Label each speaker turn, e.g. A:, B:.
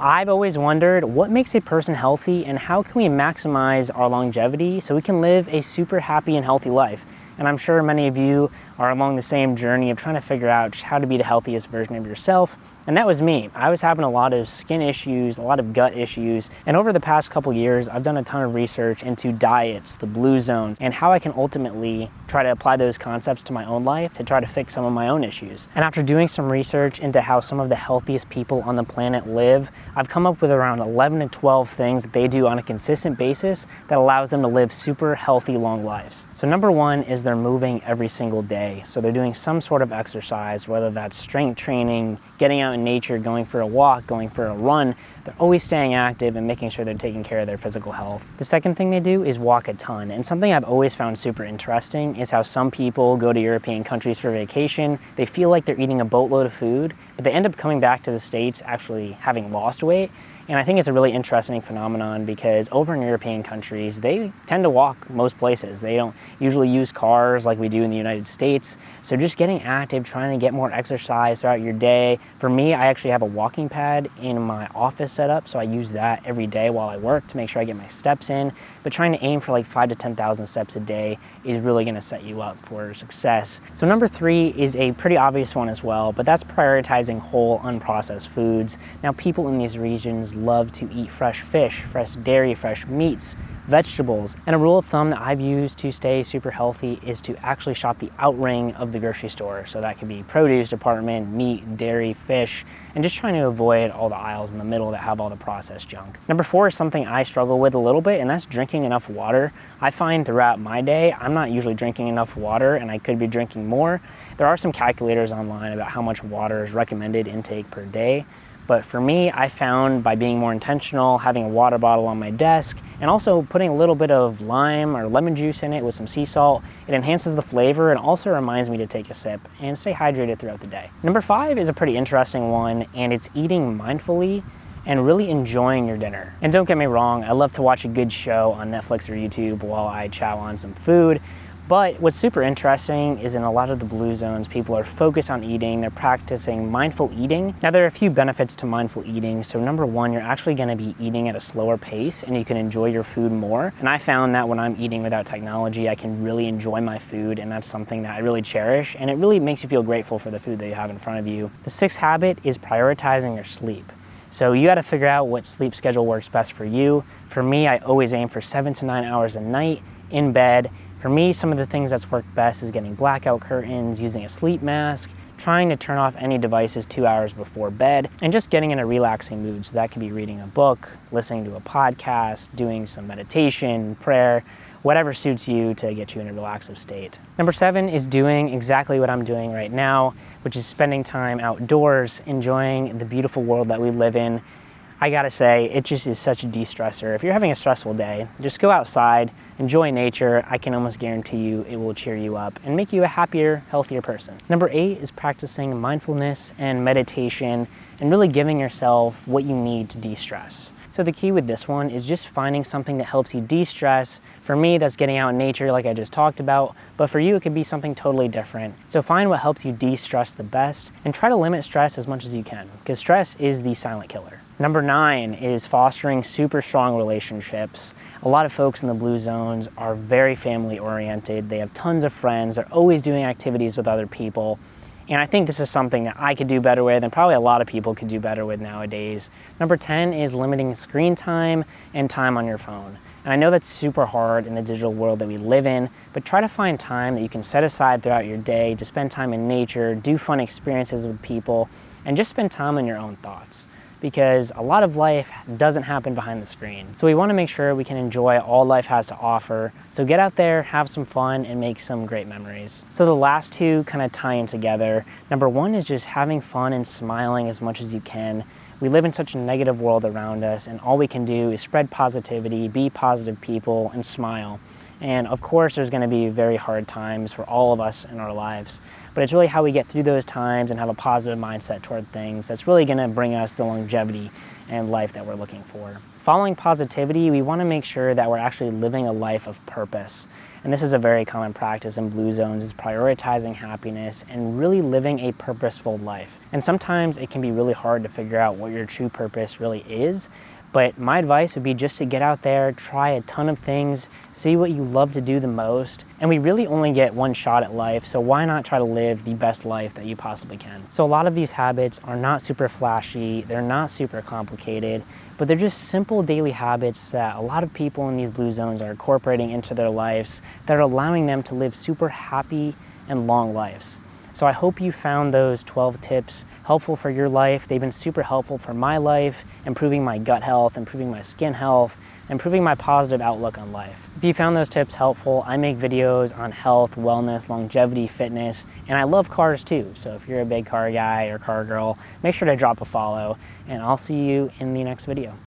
A: I've always wondered what makes a person healthy and how can we maximize our longevity so we can live a super happy and healthy life. And I'm sure many of you are along the same journey of trying to figure out just how to be the healthiest version of yourself. And that was me. I was having a lot of skin issues, a lot of gut issues. And over the past couple years, I've done a ton of research into diets, the blue zones, and how I can ultimately try to apply those concepts to my own life to try to fix some of my own issues. And after doing some research into how some of the healthiest people on the planet live, I've come up with around 11 to 12 things that they do on a consistent basis that allows them to live super healthy, long lives. So number one is they're moving every single day. So they're doing some sort of exercise, whether that's strength training, getting out in nature, going for a walk, going for a run. They're always staying active and making sure they're taking care of their physical health. The second thing they do is walk a ton. And something I've always found super interesting is how some people go to European countries for vacation. They feel like they're eating a boatload of food, but they end up coming back to the States actually having lost weight. And I think it's a really interesting phenomenon because over in European countries, they tend to walk most places. They don't usually use cars like we do in the United States. So just getting active, trying to get more exercise throughout your day. For me, I actually have a walking pad in my office setup, so I use that every day while I work to make sure I get my steps in. But trying to aim for like 5,000 to 10,000 steps a day is really gonna set you up for success. So number three is a pretty obvious one as well, but that's prioritizing whole, unprocessed foods. Now, people in these regions love to eat fresh fish, fresh dairy, fresh meats, vegetables. And a rule of thumb that I've used to stay super healthy is to actually shop the outring of the grocery store. So that could be produce department, meat, dairy, fish, and just trying to avoid all the aisles in the middle that have all the processed junk. Number four is something I struggle with a little bit, and that's drinking enough water. I find throughout my day, I'm not usually drinking enough water, and I could be drinking more. There are some calculators online about how much water is recommended intake per day. But for me, I found by being more intentional, having a water bottle on my desk, and also putting a little bit of lime or lemon juice in it with some sea salt, it enhances the flavor and also reminds me to take a sip and stay hydrated throughout the day. Number five is a pretty interesting one, and it's eating mindfully and really enjoying your dinner. And don't get me wrong, I love to watch a good show on Netflix or YouTube while I chow on some food. But what's super interesting is in a lot of the blue zones, people are focused on eating, they're practicing mindful eating. Now, there are a few benefits to mindful eating. So number one, you're actually gonna be eating at a slower pace and you can enjoy your food more. And I found that when I'm eating without technology, I can really enjoy my food, and that's something that I really cherish. And it really makes you feel grateful for the food that you have in front of you. The sixth habit is prioritizing your sleep. So you gotta figure out what sleep schedule works best for you. For me, I always aim for 7 to 9 hours a night in bed. For me, some of the things that's worked best is getting blackout curtains, using a sleep mask, trying to turn off any devices 2 hours before bed, and just getting in a relaxing mood. So that could be reading a book, listening to a podcast, doing some meditation, prayer, whatever suits you to get you in a relaxive state. Number seven is doing exactly what I'm doing right now, which is spending time outdoors, enjoying the beautiful world that we live in. I gotta say, it just is such a de-stressor. If you're having a stressful day, just go outside, enjoy nature. I can almost guarantee you it will cheer you up and make you a happier, healthier person. Number eight is practicing mindfulness and meditation and really giving yourself what you need to de-stress. So the key with this one is just finding something that helps you de-stress. For me, that's getting out in nature like I just talked about, but for you, it could be something totally different. So find what helps you de-stress the best and try to limit stress as much as you can, because stress is the silent killer. Number nine is fostering super strong relationships. A lot of folks in the blue zones are very family oriented. They have tons of friends. They're always doing activities with other people. And I think this is something that I could do better with, and probably a lot of people could do better with nowadays. Number 10 is limiting screen time and time on your phone. And I know that's super hard in the digital world that we live in, but try to find time that you can set aside throughout your day to spend time in nature, do fun experiences with people, and just spend time on your own thoughts. Because a lot of life doesn't happen behind the screen. So we wanna make sure we can enjoy all life has to offer. So get out there, have some fun, and make some great memories. So the last two kind of tie in together. Number one is just having fun and smiling as much as you can. We live in such a negative world around us, and all we can do is spread positivity, be positive people, and smile. And of course, there's gonna be very hard times for all of us in our lives, but it's really how we get through those times and have a positive mindset toward things that's really gonna bring us the longevity and life that we're looking for. Following positivity, we want to make sure that we're actually living a life of purpose. And this is a very common practice in blue zones, is prioritizing happiness and really living a purposeful life. And sometimes it can be really hard to figure out what your true purpose really is. But my advice would be just to get out there, try a ton of things, see what you love to do the most. And we really only get one shot at life, so why not try to live the best life that you possibly can? So a lot of these habits are not super flashy, they're not super complicated, but they're just simple daily habits that a lot of people in these blue zones are incorporating into their lives that are allowing them to live super happy and long lives. So I hope you found those 12 tips helpful for your life. They've been super helpful for my life, improving my gut health, improving my skin health, improving my positive outlook on life. If you found those tips helpful, I make videos on health, wellness, longevity, fitness, and I love cars too. So if you're a big car guy or car girl, make sure to drop a follow, and I'll see you in the next video.